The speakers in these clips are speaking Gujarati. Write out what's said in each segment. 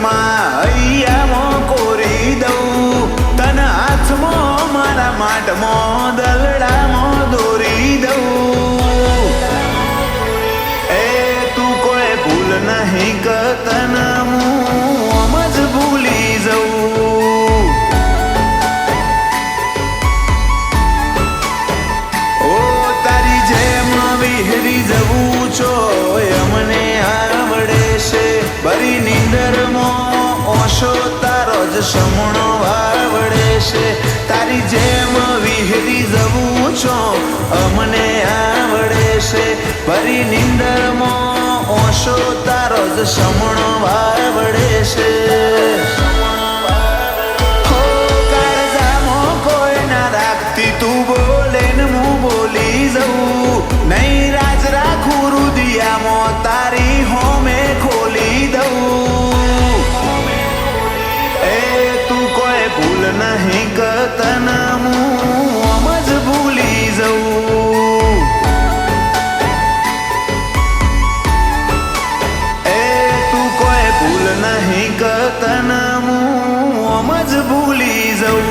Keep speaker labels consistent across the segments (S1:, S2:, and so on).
S1: માં હૈયામાં કોરી દઉં, તન હાથમાં મારા માટમાં દલડામાં દોરી દઉં. એ તું કોઈ ભૂલ નહીં કરતન હું આમ જ ભૂલી જઉં. ઓ તારી જેમ વિહરી જવું છો અમને આવડે છે, બરી નીંદરમાં ઓશો તારો જ સમણો આવડે છે. તારી જેમ વિહરી જવું છો અમને આવડે છે, બરી નીંદરમાં ઓશો તારો જ સમણો આવડે છે. હો કાળજામાં કોઈ ના રાખતી તું બોલે ને હું બોલી જઉં, નહીં રાજ રાખું રુદિયામાં તારી હોમે ખોલી દઉં. એ તું કોઈ ભૂલ નહીં કરતન હું આમ જ ભૂલી જઉં. એ તું કોઈ ભૂલ નહીં કરતન હું આમ જ ભૂલી જઉં.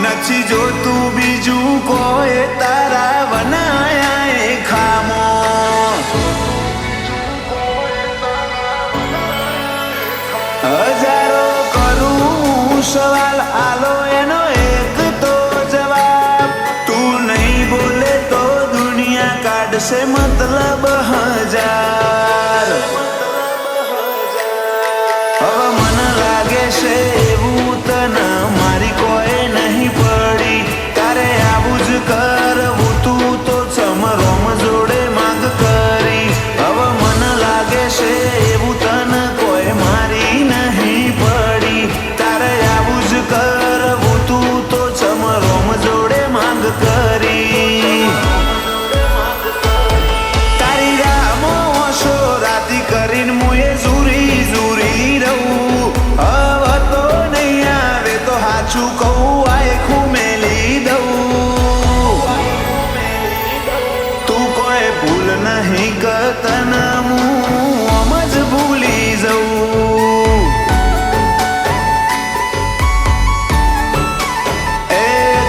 S1: નથી જોતું બીજું કોઈ તારા બનાયા એ ખામો. હજારો કરું સવાલ આલો એનો એક તો જવાબ, તું નહીં બોલે તો દુનિયા કાઢશે મતલબ હજાર. હવે મને લાગે છે એવું તને મારી કોઈ નહીં પડી, તારે આવું જ કરવું તું તો ચમરોમ જોડે માંગ કરી. હવે મને લાગે છે એવું તને કોઈ મારી નહીં પડી, તારે આવું જ કરવું તું તો ચમરોમ જોડે માંગ કરી. તારી રામો ઓશો રાતી કરીને મુએ ઝૂરી ઝૂરી રહું. હવે તો નહીં આવે તો હાચું કહું આખું મેલી દઉં. તું કોઈ ભૂલ નહીં કરતન હું આમ જ ભૂલી જઉં. એ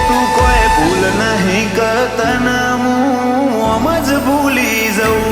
S1: તું કોઈ ભૂલ નહીં કરતન હું આમ જ ભૂલી જઉં.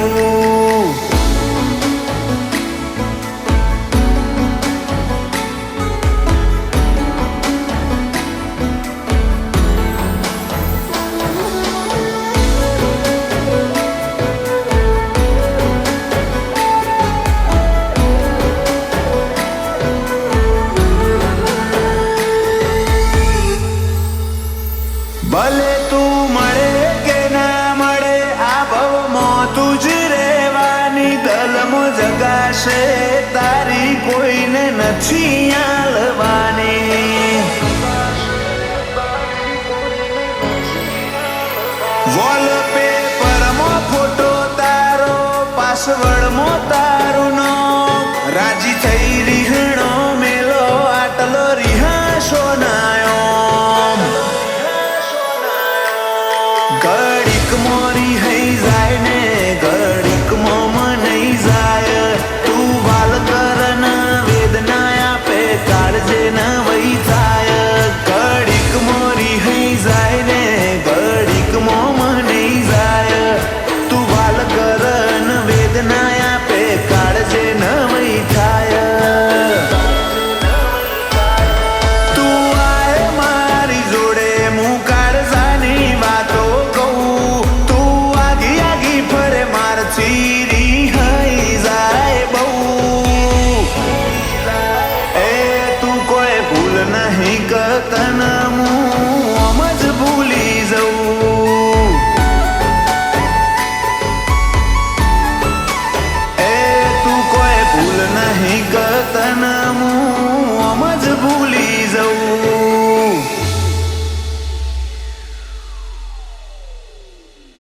S1: ભલે તું મળે કે ના મળે આ ભવમાં તું જ રહેવાની, દલમો જગાશે તારી કોઈને નથી